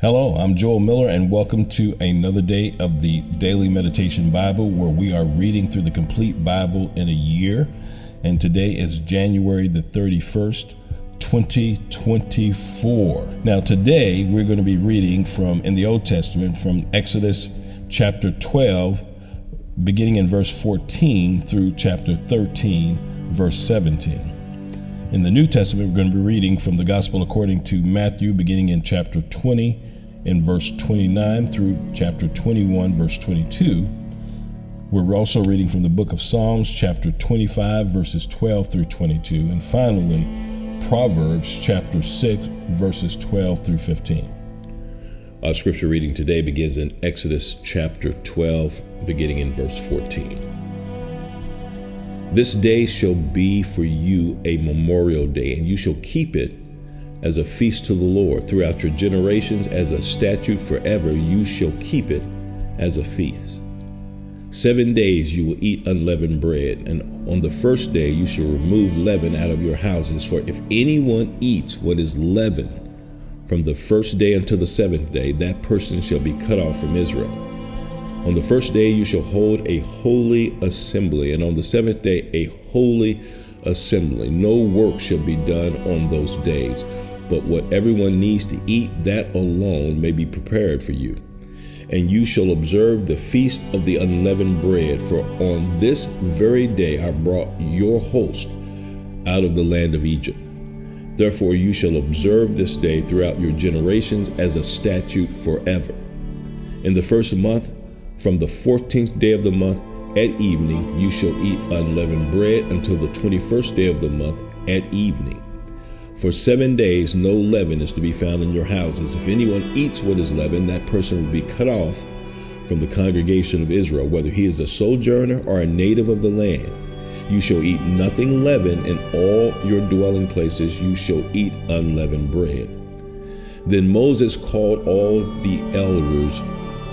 Hello, I'm Joel Miller, and welcome to another day of the Daily Meditation Bible, where we are reading through the complete Bible in a year. And today is January the 31st, 2024. Now, today we're going to be reading in the Old Testament, from Exodus chapter 12, beginning in verse 14 through chapter 13, verse 17. In the New Testament, we're going to be reading from the Gospel according to Matthew, beginning in chapter 20, in verse 29 through chapter 21, verse 22. We're also reading from the book of Psalms, chapter 25, verses 12 through 22. And finally, Proverbs, chapter 6, verses 12 through 15. Our scripture reading today begins in Exodus chapter 12, beginning in verse 14. This day shall be for you a memorial day, and you shall keep it as a feast to the Lord. Throughout your generations, as a statute forever, you shall keep it as a feast. 7 days you will eat unleavened bread, and on the first day you shall remove leaven out of your houses. For if anyone eats what is leavened from the first day until the seventh day, that person shall be cut off from Israel. On the first day you shall hold a holy assembly, and on the seventh day a holy assembly. No work shall be done on those days, but what everyone needs to eat, that alone may be prepared for you. And you shall observe the feast of the unleavened bread, for on this very day I brought your host out of the land of Egypt. Therefore you shall observe this day throughout your generations as a statute forever. In the first month, from the 14th day of the month at evening, you shall eat unleavened bread until the 21st day of the month at evening. For 7 days no leaven is to be found in your houses. If anyone eats what is leavened, that person will be cut off from the congregation of Israel, whether he is a sojourner or a native of the land. You shall eat nothing leavened. In all your dwelling places you shall eat unleavened bread. Then Moses called all the elders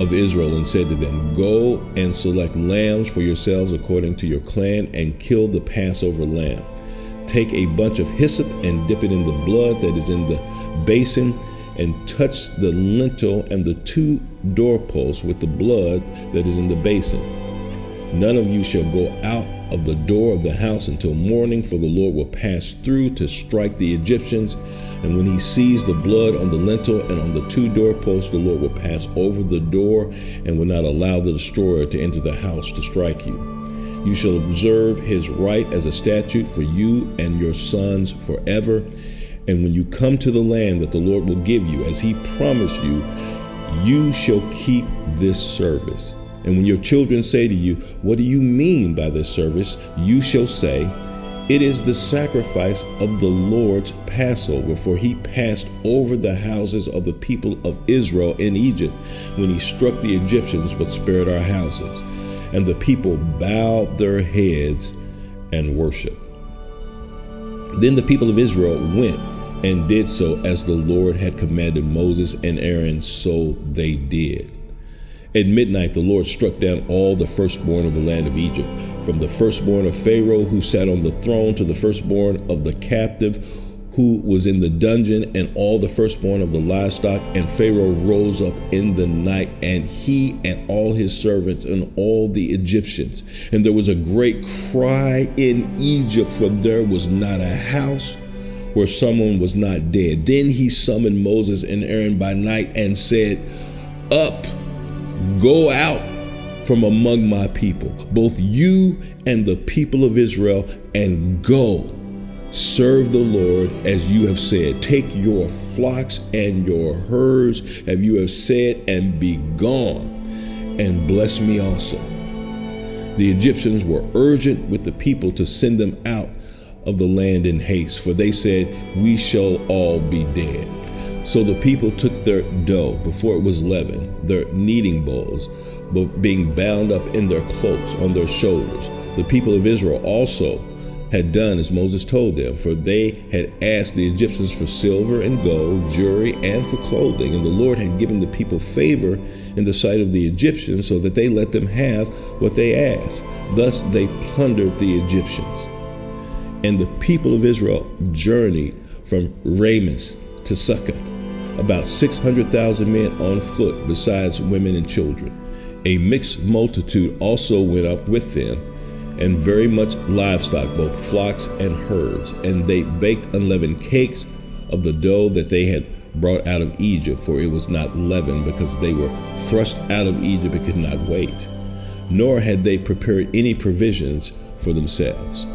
of Israel and said to them, Go and select lambs for yourselves according to your clan, and kill the Passover lamb. Take a bunch of hyssop and dip it in the blood that is in the basin, and touch the lintel and the 2 doorposts with the blood that is in the basin. None of you shall go out of the door of the house until morning, for the Lord will pass through to strike the Egyptians. And when he sees the blood on the lintel and on the 2 doorposts, the Lord will pass over the door and will not allow the destroyer to enter the house to strike you. You shall observe his rite as a statute for you and your sons forever. And when you come to the land that the Lord will give you, as he promised you, you shall keep this service. And when your children say to you, What do you mean by this service? You shall say, It is the sacrifice of the Lord's Passover, for he passed over the houses of the people of Israel in Egypt when he struck the Egyptians but spared our houses. And the people bowed their heads and worshiped. Then the people of Israel went and did so as the Lord had commanded Moses and Aaron, so they did. At midnight, the Lord struck down all the firstborn of the land of Egypt, from the firstborn of Pharaoh who sat on the throne to the firstborn of the captive who was in the dungeon, and all the firstborn of the livestock. And Pharaoh rose up in the night, and he and all his servants and all the Egyptians. And there was a great cry in Egypt, for there was not a house where someone was not dead. Then he summoned Moses and Aaron by night and said, Up, go out from among my people, both you and the people of Israel, and go. Serve the Lord as you have said. Take your flocks and your herds, as you have said, and be gone, and bless me also. The Egyptians were urgent with the people to send them out of the land in haste, for they said, We shall all be dead. So the people took their dough before it was leavened, their kneading bowls, but being bound up in their cloaks on their shoulders. The people of Israel also had done as Moses told them, for they had asked the Egyptians for silver and gold, jewelry, and for clothing. And the Lord had given the people favor in the sight of the Egyptians, so that they let them have what they asked. Thus they plundered the Egyptians. And the people of Israel journeyed from Rameses to Succoth, about 600,000 men on foot, besides women and children. A mixed multitude also went up with them, and very much livestock, both flocks and herds. And they baked unleavened cakes of the dough that they had brought out of Egypt, for it was not leavened, because they were thrust out of Egypt and could not wait. Nor had they prepared any provisions for themselves.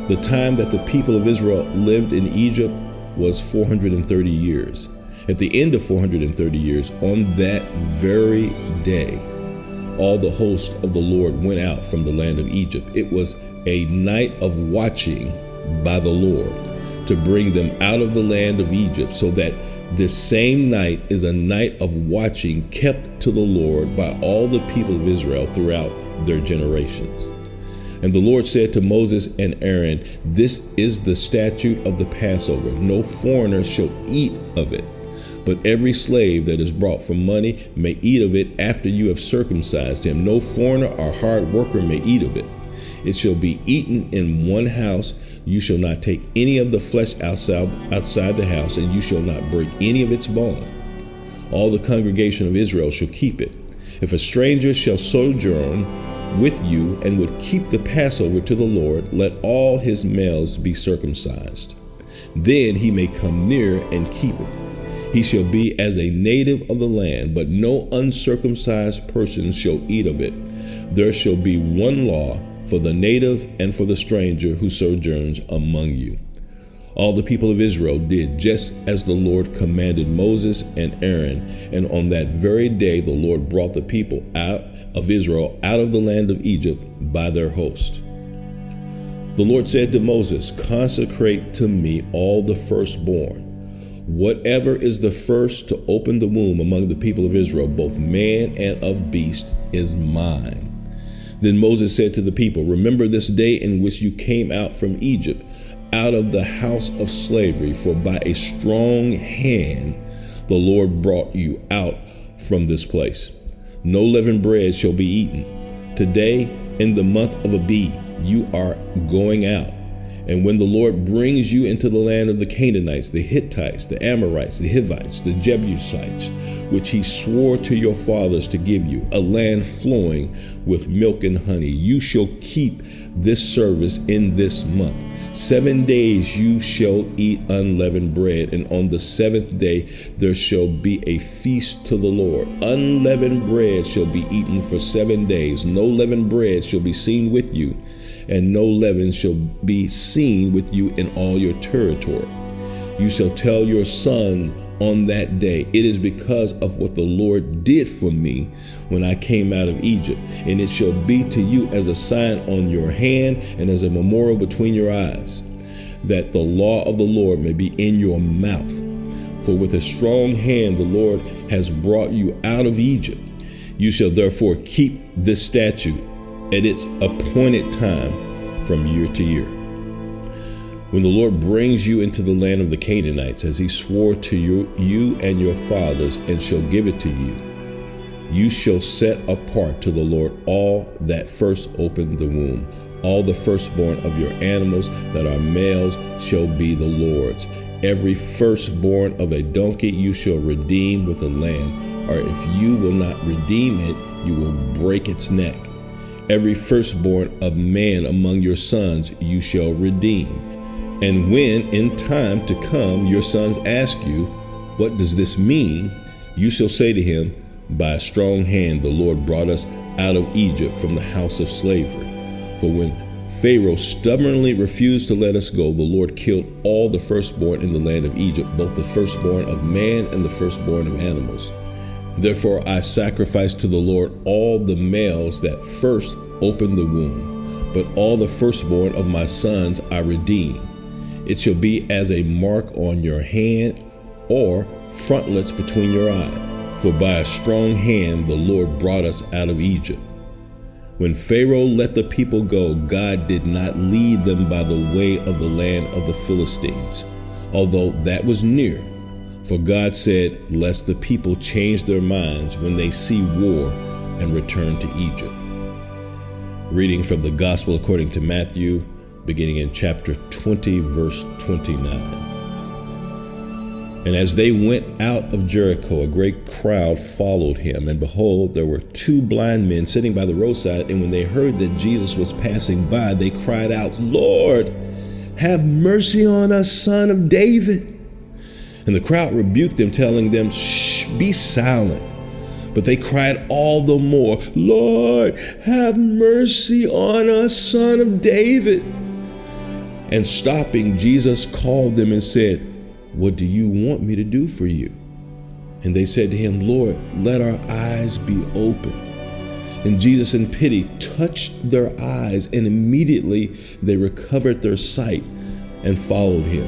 The time that the people of Israel lived in Egypt was 430 years. At the end of 430 years, on that very day, all the host of the Lord went out from the land of Egypt. It was a night of watching by the Lord to bring them out of the land of Egypt, so that this same night is a night of watching kept to the Lord by all the people of Israel throughout their generations. And the Lord said to Moses and Aaron, "This is the statute of the Passover. No foreigner shall eat of it, but every slave that is brought for money may eat of it after you have circumcised him. No foreigner or hard worker may eat of it. It shall be eaten in one house. You shall not take any of the flesh outside the house, and you shall not break any of its bone. All the congregation of Israel shall keep it. If a stranger shall sojourn with you and would keep the Passover to the Lord, let all his males be circumcised. Then he may come near and keep it. He shall be as a native of the land, but no uncircumcised person shall eat of it. There shall be one law for the native and for the stranger who sojourns among you." All the people of Israel did just as the Lord commanded Moses and Aaron, and on that very day the Lord brought the people of Israel out of the land of Egypt by their host. The Lord said to Moses, "Consecrate to me all the firstborn. Whatever is the first to open the womb among the people of Israel, both man and of beast, is mine." Then Moses said to the people, "Remember this day in which you came out from Egypt, out of the house of slavery, for by a strong hand the Lord brought you out from this place. No leavened bread shall be eaten. Today, in the month of Abib, you are going out. And when the Lord brings you into the land of the Canaanites, the Hittites, the Amorites, the Hivites, the Jebusites, which he swore to your fathers to give you, a land flowing with milk and honey, you shall keep this service in this month. 7 days you shall eat unleavened bread, and on the seventh day there shall be a feast to the Lord. Unleavened bread shall be eaten for 7 days. No leavened bread shall be seen with you, and no leaven shall be seen with you in all your territory. You shall tell your son on that day, it is because of what the Lord did for me when I came out of Egypt, and it shall be to you as a sign on your hand and as a memorial between your eyes, that the law of the Lord may be in your mouth. For with a strong hand the Lord has brought you out of Egypt. You shall therefore keep this statute at its appointed time from year to year. When the Lord brings you into the land of the Canaanites, as he swore to you and your fathers, and shall give it to you, you shall set apart to the Lord all that first open the womb. All the firstborn of your animals that are males shall be the Lord's. Every firstborn of a donkey you shall redeem with a lamb, or if you will not redeem it, you will break its neck. Every firstborn of man among your sons you shall redeem. And when in time to come your sons ask you, what does this mean? You shall say to him, by a strong hand the Lord brought us out of Egypt from the house of slavery. For when Pharaoh stubbornly refused to let us go, the Lord killed all the firstborn in the land of Egypt, both the firstborn of man and the firstborn of animals. Therefore I sacrificed to the Lord all the males that first opened the womb, but all the firstborn of my sons I redeemed. It shall be as a mark on your hand or frontlets between your eyes. For by a strong hand the Lord brought us out of Egypt. When Pharaoh let the people go, God did not lead them by the way of the land of the Philistines, although that was near. For God said, lest the people change their minds when they see war and return to Egypt. Reading from the Gospel according to Matthew, beginning in chapter 20, verse 29. And as they went out of Jericho, a great crowd followed him. And behold, there were two blind men sitting by the roadside. And when they heard that Jesus was passing by, they cried out, "Lord, have mercy on us, Son of David." And the crowd rebuked them, telling them, "Shh, be silent." But they cried all the more, "Lord, have mercy on us, Son of David." And stopping, Jesus called them and said, "What do you want me to do for you?" And they said to him, "Lord, let our eyes be open." And Jesus in pity touched their eyes, and immediately they recovered their sight and followed him.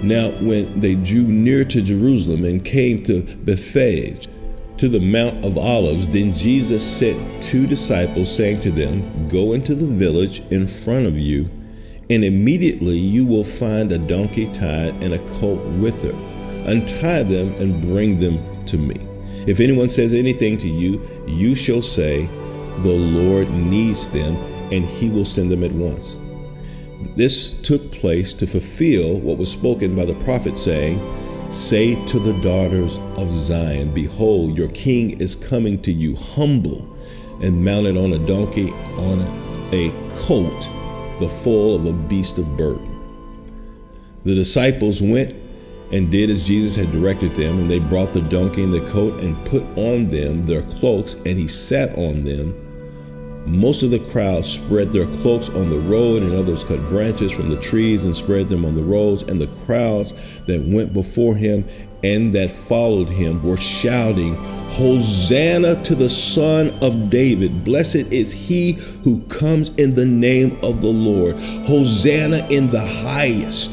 Now when they drew near to Jerusalem and came to Bethphage, to the Mount of Olives, then Jesus sent two disciples, saying to them, "Go into the village in front of you, and immediately you will find a donkey tied and a colt with her. Untie them and bring them to me. If anyone says anything to you, you shall say, 'The Lord needs them,' and he will send them at once." This took place to fulfill what was spoken by the prophet, saying, "Say to the daughters of Zion, behold, your king is coming to you, humble and mounted on a donkey, on a colt, the foal of a beast of burden." The disciples went and did as Jesus had directed them, and they brought the donkey and the colt and put on them their cloaks, and he sat on them. Most of the crowd spread their cloaks on the road, and others cut branches from the trees and spread them on the roads. And the crowds that went before him and that followed him were shouting, "Hosanna to the Son of David! Blessed is he who comes in the name of the Lord! Hosanna in the highest!"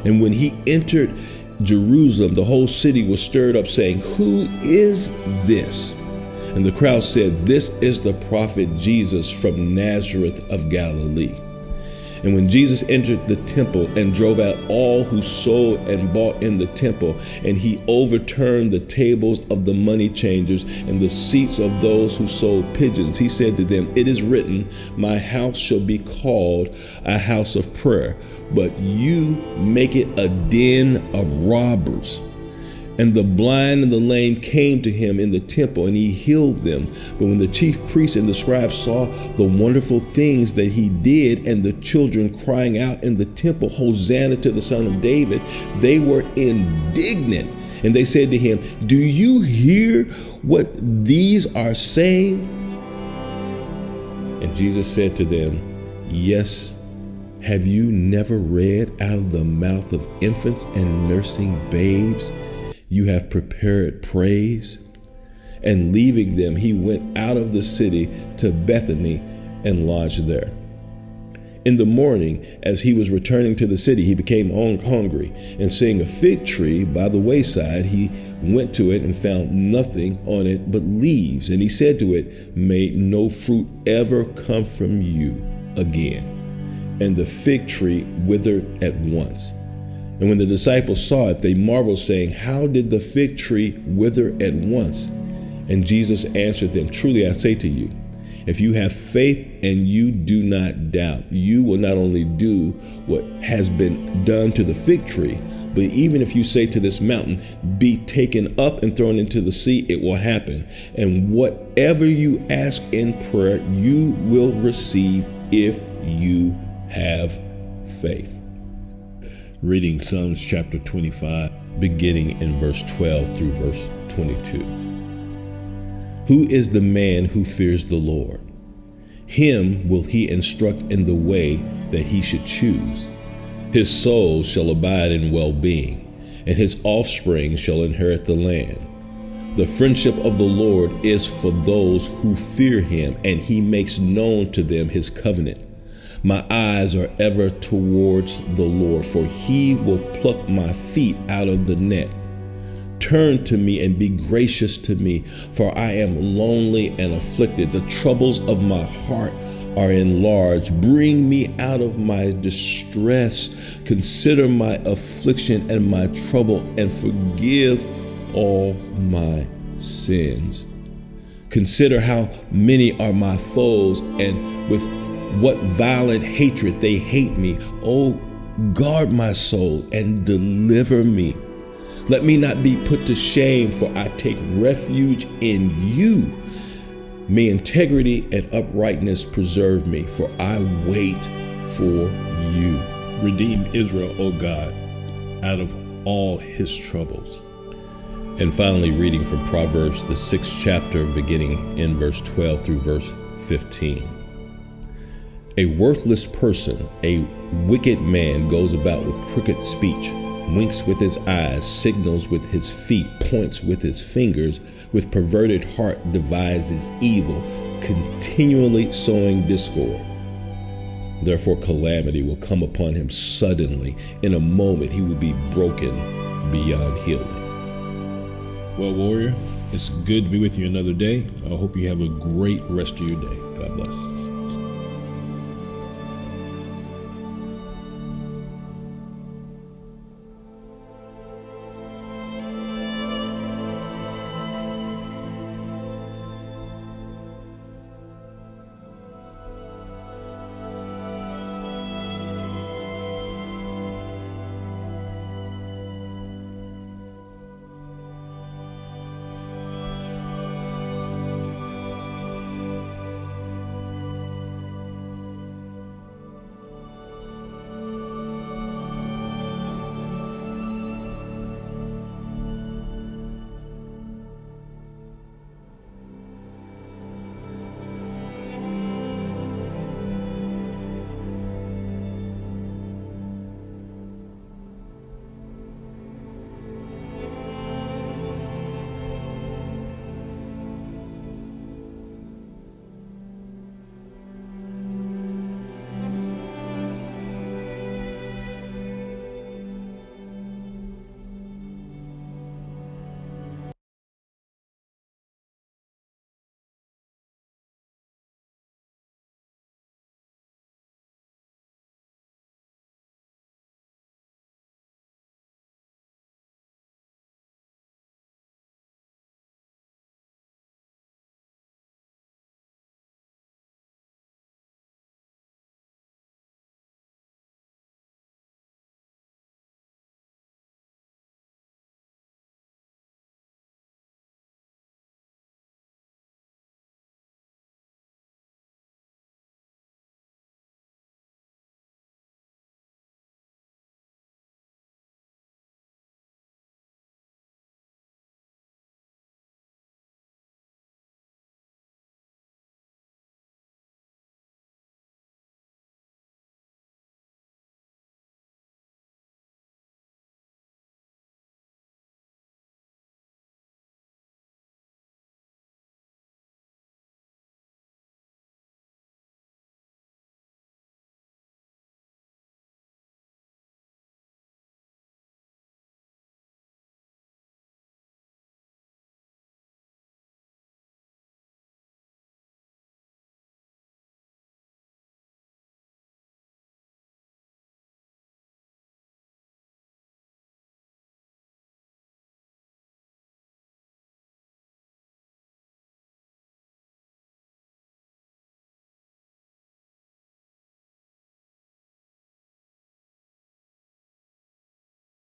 And when he entered Jerusalem, the whole city was stirred up, saying, "Who is this?" And the crowd said, "This is the prophet Jesus from Nazareth of Galilee." And when Jesus entered the temple and drove out all who sold and bought in the temple, and he overturned the tables of the money changers and the seats of those who sold pigeons, he said to them, "It is written, my house shall be called a house of prayer, but you make it a den of robbers." And the blind and the lame came to him in the temple, and he healed them. But when the chief priests and the scribes saw the wonderful things that he did, and the children crying out in the temple, "Hosanna to the Son of David," they were indignant. And they said to him, "Do you hear what these are saying?" And Jesus said to them, "Yes, have you never read, out of the mouth of infants and nursing babes, you have prepared praise?" And leaving them, he went out of the city to Bethany and lodged there. In the morning, as he was returning to the city, he became hungry, and seeing a fig tree by the wayside, he went to it and found nothing on it but leaves. And he said to it, "May no fruit ever come from you again." And the fig tree withered at once. And when the disciples saw it, they marveled, saying, "How did the fig tree wither at once?" And Jesus answered them, "Truly I say to you, if you have faith and you do not doubt, you will not only do what has been done to the fig tree, but even if you say to this mountain, 'Be taken up and thrown into the sea,' it will happen. And whatever you ask in prayer, you will receive if you have faith." Reading Psalms chapter 25, beginning in verse 12 through verse 22. Who is the man who fears the Lord? Him will he instruct in the way that he should choose. His soul shall abide in well-being, and his offspring shall inherit the land. The friendship of the Lord is for those who fear him, and he makes known to them his covenant. My eyes are ever towards the Lord, for he will pluck my feet out of the net. Turn to me and be gracious to me, for I am lonely and afflicted. The troubles of my heart are enlarged. Bring me out of my distress. Consider my affliction and my trouble, and forgive all my sins. Consider how many are my foes, and with what violent hatred they hate me. Oh, guard my soul and deliver me. Let me not be put to shame, for I take refuge in you. May integrity and uprightness preserve me, for I wait for you. Redeem Israel, O God, out of all his troubles. And finally, reading from Proverbs, the 6th chapter, beginning in verse 12 through verse 15. A worthless person, a wicked man, goes about with crooked speech, winks with his eyes, signals with his feet, points with his fingers, with perverted heart devises evil, continually sowing discord. Therefore calamity will come upon him suddenly. In a moment he will be broken beyond healing. Well, warrior, it's good to be with you another day. I hope you have a great rest of your day. God bless.